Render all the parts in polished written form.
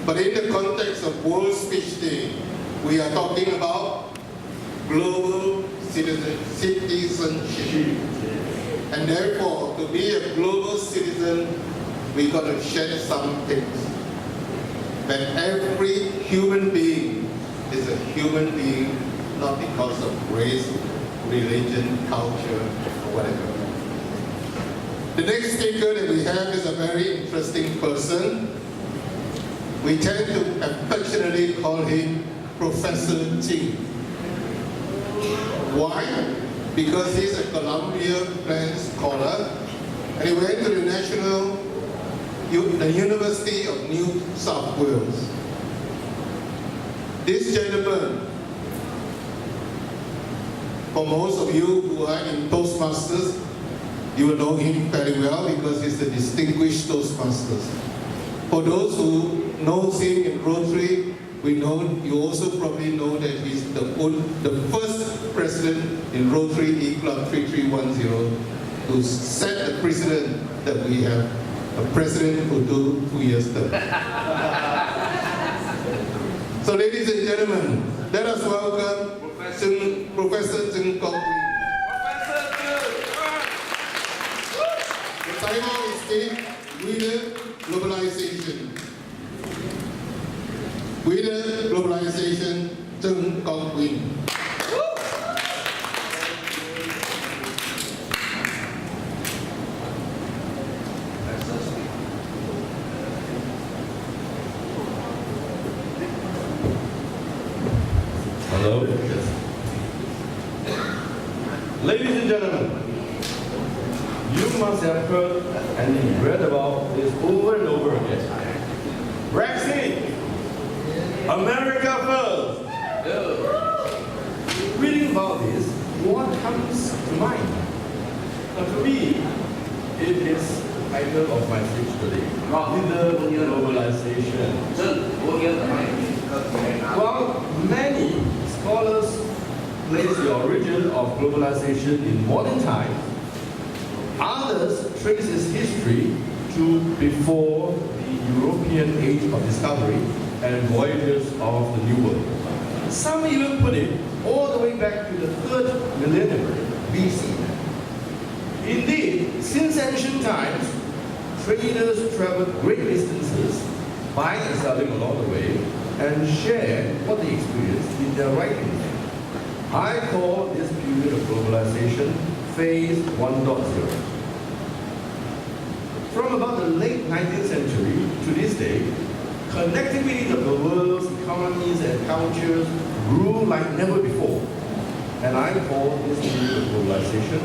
But in the context of World Speech Day, we are talking about global citizenship. And therefore, to be a global citizen, we got to share some things. That every human being is a human being, not because of race, religion, culture, or whatever. The next speaker that we have is a very interesting person. We tend to affectionately call him Professor Ching. Why? Because he's a Columbia Plan scholar, and he went to the University of New South Wales. This gentleman, for most of you who are in Toastmasters, you will know him very well because he's a distinguished Toastmasters. For those who know him in Rotary, you also probably know that he's the first president in Rotary E Club 3310 to set the precedent that we have a president who do 2 years term. So ladies and gentlemen, let us welcome Professor ChingKwockWing. The title is With Globalisation. With Globalisation, ChingKwockWing. Hello. Ladies and gentlemen, you must have heard and read about this over and over again. Brexit! America first! Reading about this, what comes to mind? Now, to me, it is the title of my speech today. Globalisation. Well, many scholars place the origin of globalization in modern times. Others trace its history to before the European age of discovery and voyages of the New World. Some even put it all the way back to the 3rd millennium BC. Indeed, since ancient times, traders traveled great distances, buying and selling along the way, and share what they experienced in their writings. I call this period of globalization phase 1.0. From about the late 19th century to this day, connectivity of the world's economies and cultures grew like never before. And I call this period of globalization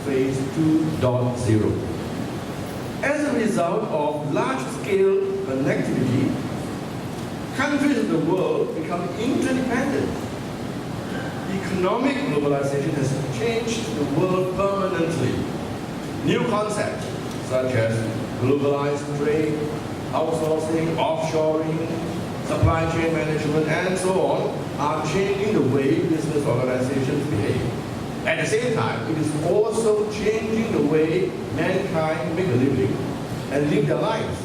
phase 2.0. As a result of large-scale connectivity, countries of the world become interdependent. Economic globalization has changed the world permanently. New concepts such as globalized trade, outsourcing, offshoring, supply chain management, and so on are changing the way business organizations behave. At the same time, it is also changing the way mankind make a living and live their lives.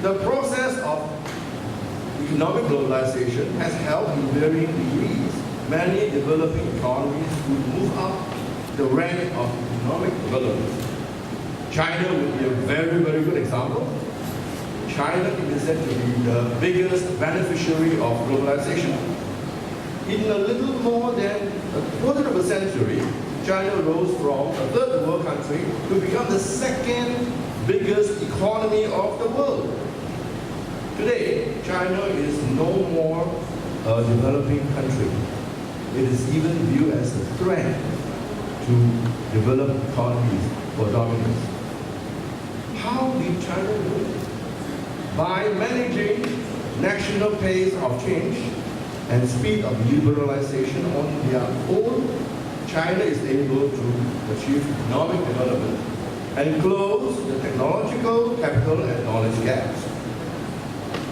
The process of economic globalization has helped in varying degrees many developing economies to move up the rank of economic development. China would be a very, very good example. China is said to be the biggest beneficiary of globalization. In a little more than a quarter of a century, China rose from a third world country to become the second biggest economy of the world. Today, China is no more a developing country. It is even viewed as a threat to developed economies for dominance. How did China do it? By managing national pace of change and speed of liberalization on their own, China is able to achieve economic development and close the technological, capital, and knowledge gaps.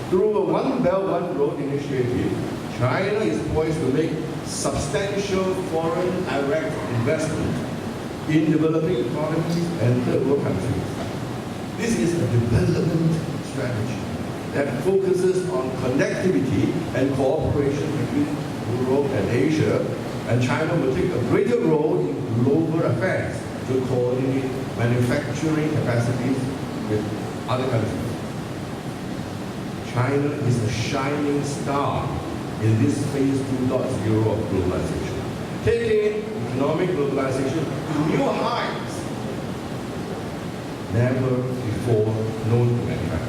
Through a One Belt, One Road initiative, China is poised to make substantial foreign direct investment in developing economies and third world countries. This is a development strategy. that focuses on connectivity and cooperation between Europe and Asia, and China will take a greater role in global affairs to coordinate manufacturing capacities with other countries. China is a shining star in this phase 2.0 of globalization, taking economic globalization to new heights never before known to mankind.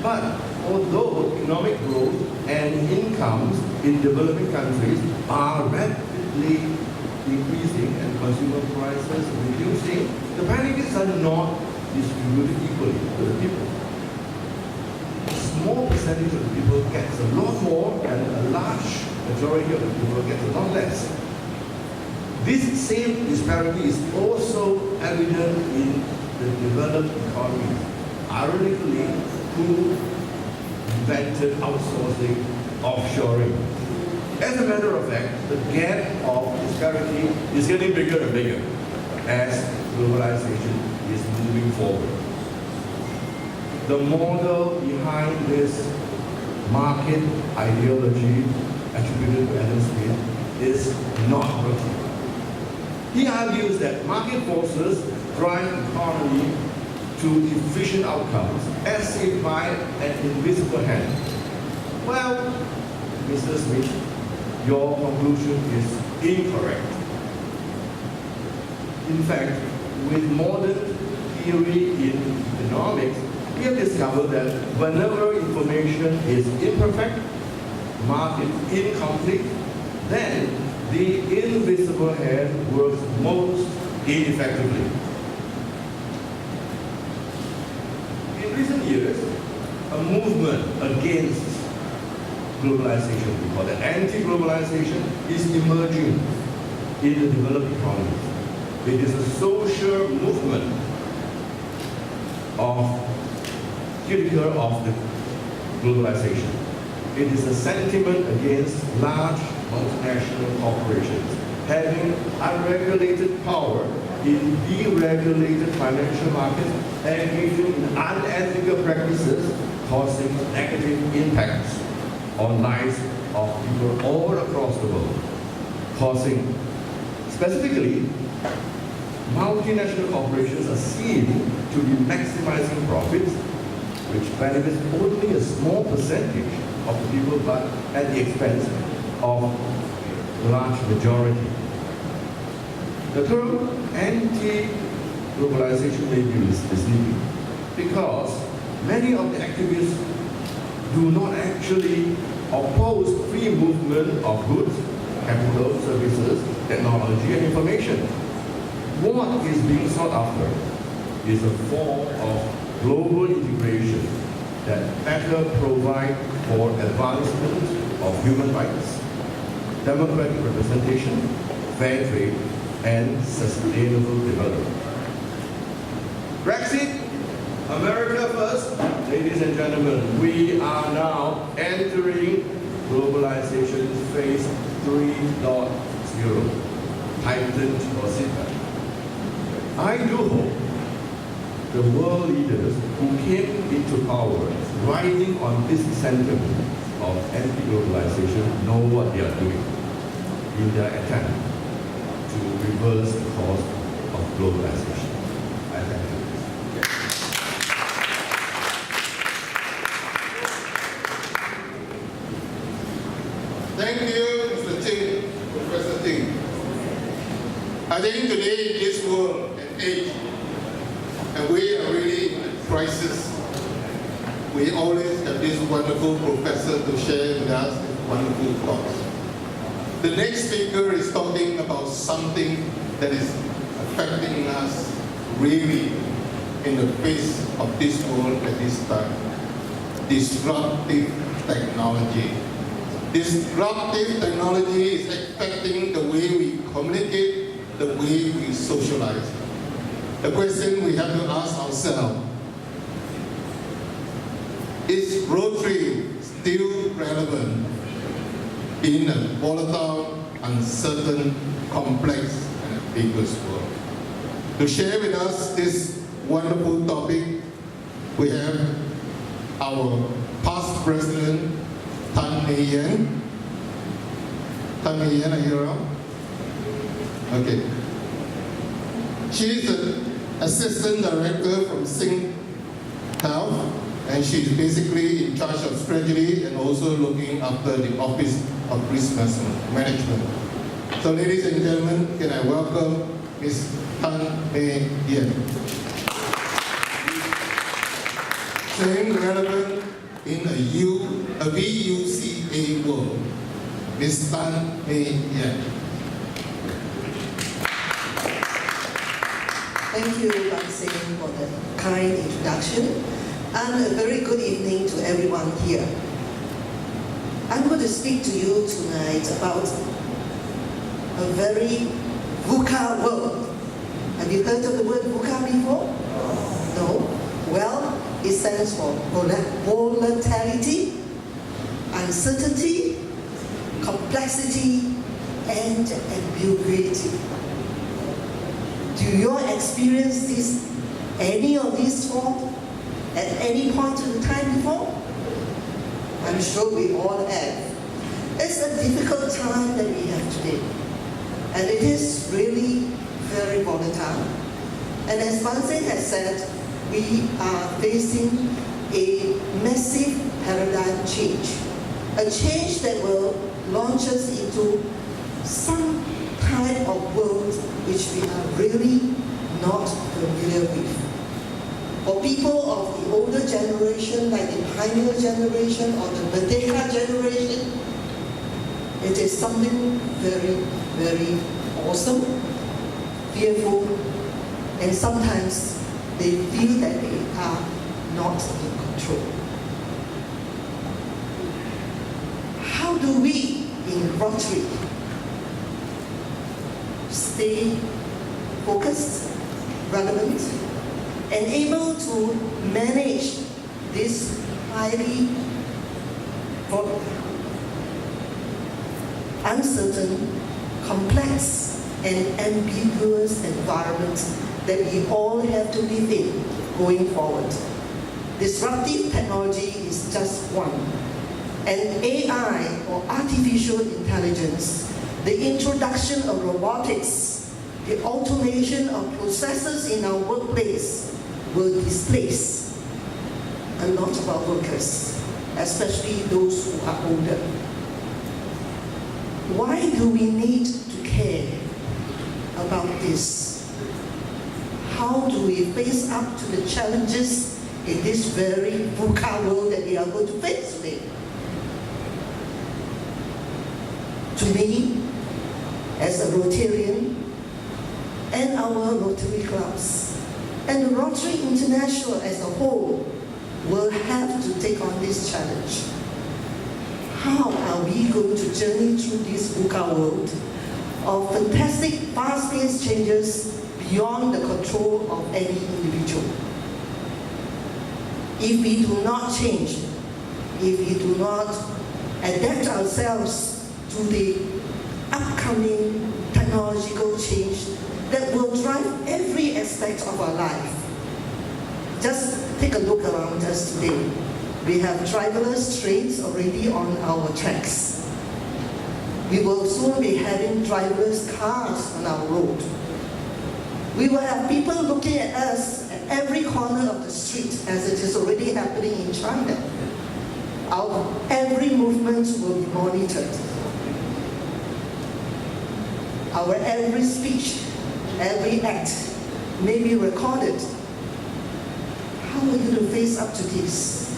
But although economic growth and incomes in developing countries are rapidly increasing and consumer prices reducing, the benefits are not distributed equally to the people. A small percentage of the people gets a lot more, and a large majority of the people gets a lot less. This same disparity is also evident in the developed economies. Ironically, who invented outsourcing, offshoring. As a matter of fact, the gap of disparity is getting bigger and bigger as globalization is moving forward. The model behind this market ideology attributed to Adam Smith is not working. He argues that market forces drive the economy to efficient outcomes as seen by an invisible hand. Well, Mr. Smith, your conclusion is incorrect. In fact, with modern theory in economics, we have discovered that whenever information is imperfect, market incomplete, then the invisible hand works most ineffectively. In recent years, a movement against globalization, we call it anti-globalization, is emerging in the developed economies. It is a social movement critical of the globalization. It is a sentiment against large multinational corporations having unregulated power in deregulated financial markets, engaging in unethical practices, causing negative impacts on lives of people all across the world, causing, specifically, multinational corporations are seen to be maximizing profits, which benefits only a small percentage of the people, but at the expense of the large majority. The term anti-globalization may be misleading because many of the activists do not actually oppose free movement of goods, capital, services, technology, and information. What is being sought after is a form of global integration that better provide for advancement of human rights, democratic representation, fair trade, and sustainable development. Brexit, America first. Ladies and gentlemen, we are now entering globalization phase 3.0, tightened or seatbelt. I do hope the world leaders who came into power riding on this sentiment of anti-globalization know what they are doing in their attempt to reverse the course of globalization. I thank you. Thank you, Mr. Ching, Professor Ching. I think today in this world and age, and we are really in a crisis, we always have this wonderful professor to share with us his wonderful thoughts. The next speaker is talking about something that is affecting us really in the face of this world at this time. Disruptive technology. Disruptive technology is affecting the way we communicate, the way we socialize. The question we have to ask ourselves, is Rotary still relevant in a volatile, uncertain, complex, and ambiguous world? To share with us this wonderful topic, we have our past president, Tan Mei Yan. Tan Mei Yan, are you around? Okay. She is the assistant director from Sing Health, and she's basically in charge of strategy and also looking after the Office of Risk Management. So ladies and gentlemen, can I welcome Ms. Tan Mei Yan. Staying relevant in a VUCA world, Ms. Tan Mei Yan. Thank you, Sing, for the kind introduction, and a very good evening to everyone here. I'm going to speak to you tonight about a very VUCA world. Have you heard of the word VUCA before? No? Well, it stands for volatility, uncertainty, complexity, and ambiguity. Do you experience any of these four at any point in time before? I'm sure we all have. It's a difficult time that we have today, and it is really very volatile. And as Sing has said, we are facing a massive paradigm change, a change that will launch us into some type of world which we are really not familiar with. For people of the older generation, like the Pioneer generation or the Merdeka generation, it is something very, very awesome, fearful, and sometimes they feel that they are not in control. How do we in Rotary stay focused, relevant, and able to manage this highly uncertain, complex, and ambiguous environment that we all have to live in going forward? Disruptive technology is just one. And AI, or artificial intelligence, the introduction of robotics, the automation of processes in our workplace will displace a lot of our workers, especially those who are older. Why do we need to care about this? How do we face up to the challenges in this very VUCA world that we are going to face today? To me, as a Rotarian, and our Rotary clubs, and the Rotary International as a whole, will have to take on this challenge. How are we going to journey through this VUCA world of fantastic, fast-paced changes beyond the control of any individual? If we do not change, if we do not adapt ourselves to the upcoming technological change that will drive every aspect of our life. Just take a look around us today. We have driverless trains already on our tracks. We will soon be having driverless cars on our road. We will have people looking at us at every corner of the street, as it is already happening in China. Our every movement will be monitored. Our every speech, every act may be recorded. How are we going to face up to this?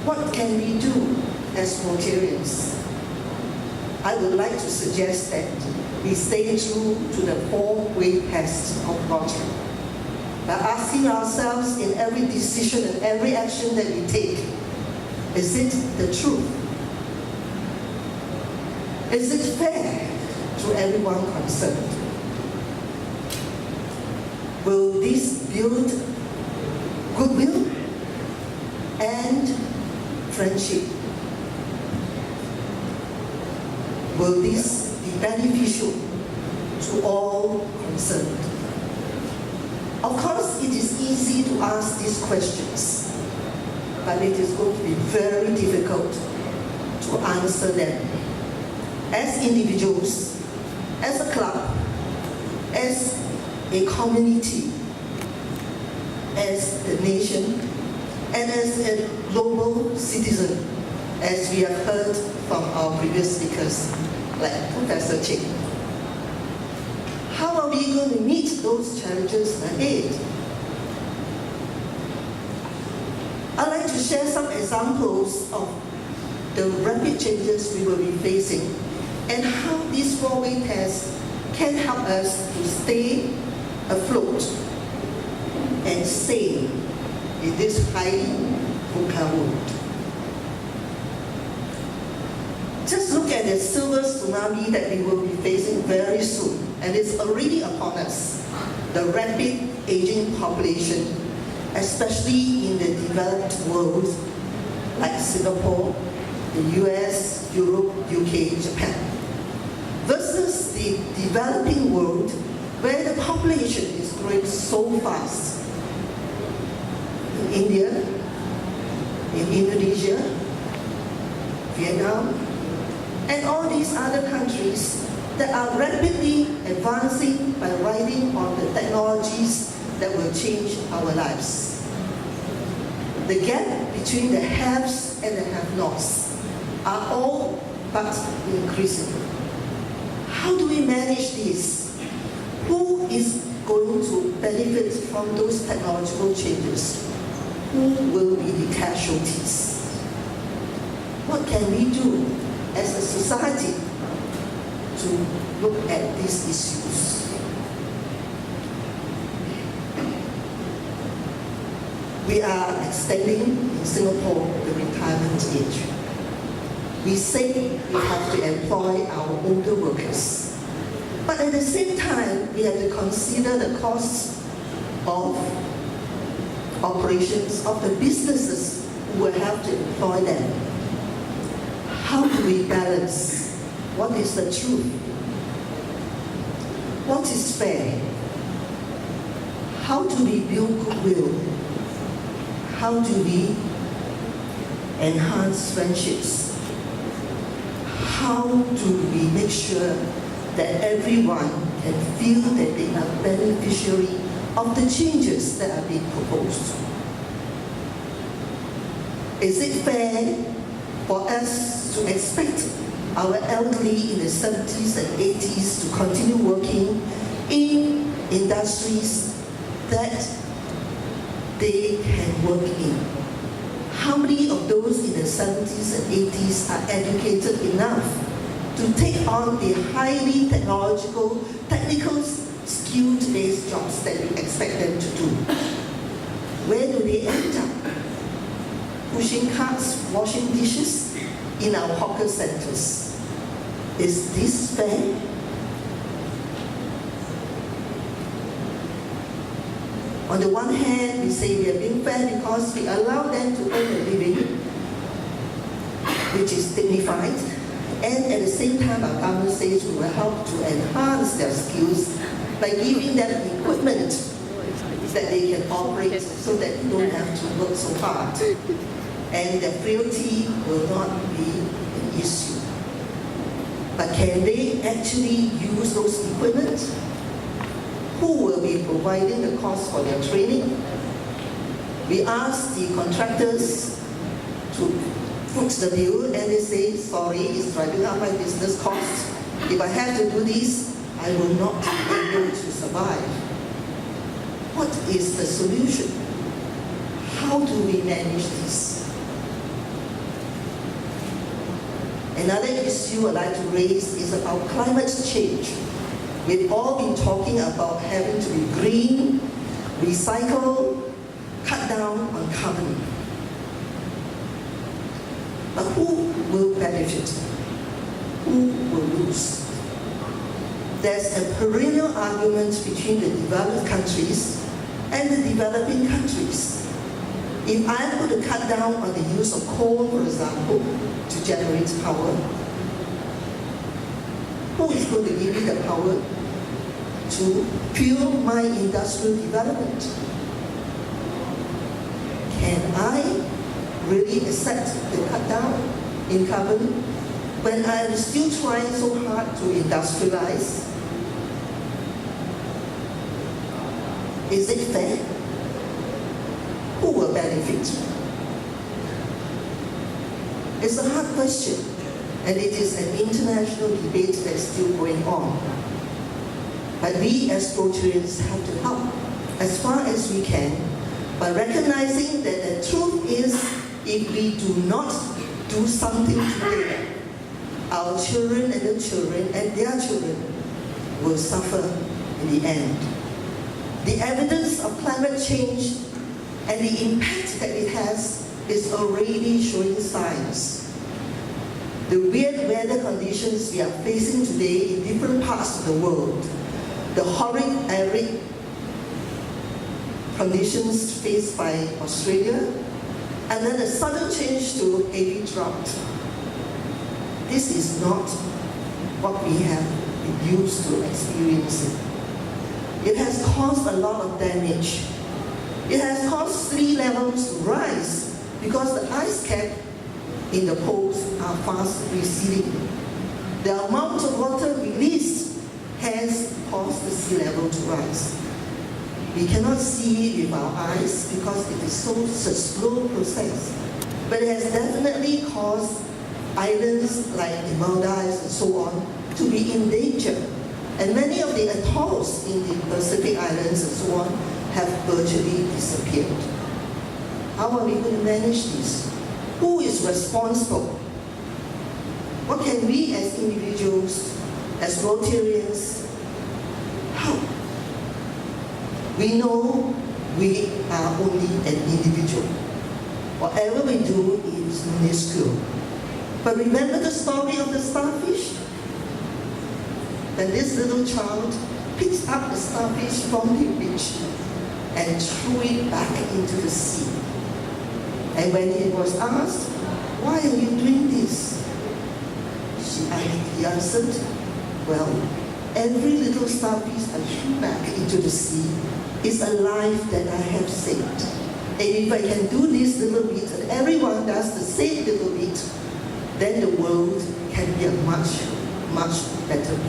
What can we do as Rotarians? I would like to suggest that we stay true to the four-way test of Rotary. By asking ourselves in every decision and every action that we take, is it the truth? Is it fair to everyone concerned? Will this build goodwill and friendship? Will this be beneficial to all concerned? Of course, it is easy to ask these questions, but it is going to be very difficult to answer them. As individuals, as a club, as a community, as a nation, and as a global citizen, as we have heard from our previous speakers, like Professor Ching. How are we going to meet those challenges ahead? I'd like to share some examples of the rapid changes we will be facing and how these four-way tests can help us to stay afloat and sane in this highly VUCA world. Just look at the silver tsunami that we will be facing very soon, and it's already upon us. The rapid aging population, especially in the developed world, like Singapore, the US, Europe, UK, Japan, versus the developing world, where the population is growing so fast. In India, in Indonesia, Vietnam, and all these other countries that are rapidly advancing by riding on the technologies that will change our lives. The gap between the haves and the have-nots are all but increasing. How do we manage this? Who is going to benefit from those technological changes? Who will be the casualties? What can we do as a society to look at these issues? We are extending in Singapore the retirement age. We say we have to employ our older workers. But at the same time, we have to consider the costs of operations of the businesses who will have to employ them. How do we balance? What is the truth? What is fair? How do we build goodwill? How do we enhance friendships? How do we make sure that everyone can feel that they are beneficiary of the changes that are being proposed? Is it fair for us to expect our elderly in the 70s and 80s to continue working in industries that they can work in? How many of those in the 70s and 80s are educated enough to take on the highly technical, skilled-based jobs that we expect them to do? Where do they end up? Pushing carts, washing dishes in our hawker centers. Is this fair? On the one hand, we say we are being fair because we allow them to earn a living, which is dignified, and at the same time our government says we will help to enhance their skills by giving them equipment that they can operate so that they don't have to work so hard, and their frailty will not be an issue. But can they actually use those equipment? Who will be providing the cost for their training? We ask the contractors to foot the bill, and they say, sorry, it's driving up my business costs. If I have to do this, I will not be able to survive. What is the solution? How do we manage this? Another issue I'd like to raise is about climate change. We've all been talking about having to be green, recycle, cut down on carbon. But who will benefit? Who will lose? There's a perennial argument between the developed countries and the developing countries. If I'm going to cut down on the use of coal, for example, to generate power, who is going to give me the power to fuel my industrial development? I really accept the cut down in carbon when I am still trying so hard to industrialize? Is it fair? Who will benefit? It's a hard question, and it is an international debate that's still going on. But we as Rotarians have to help as far as we can by recognizing that the truth is, if we do not do something today, our children and their children will suffer in the end. The evidence of climate change and the impact that it has is already showing signs. The weird weather conditions we are facing today in different parts of the world, the horrid arid conditions faced by Australia, and then a sudden change to heavy drought. This is not what we have been used to experiencing. It has caused a lot of damage. It has caused sea levels to rise because the ice cap in the poles are fast receding. The amount of water released has caused the sea level to rise. We cannot see it with our eyes because it is such a slow process. But it has definitely caused islands like the Maldives and so on to be in danger. And many of the atolls in the Pacific Islands and so on have virtually disappeared. How are we going to manage this? Who is responsible? What can we as individuals, as Rotarians, help? We know we are only an individual. Whatever we do is minuscule. But remember the story of the starfish? When this little child picks up the starfish from the beach and threw it back into the sea. And when he was asked, why are you doing this? He answered, well, every little starfish I threw back into the sea is a life that I have saved. And if I can do this little bit, and everyone does the same little bit, then the world can be a much, much better place.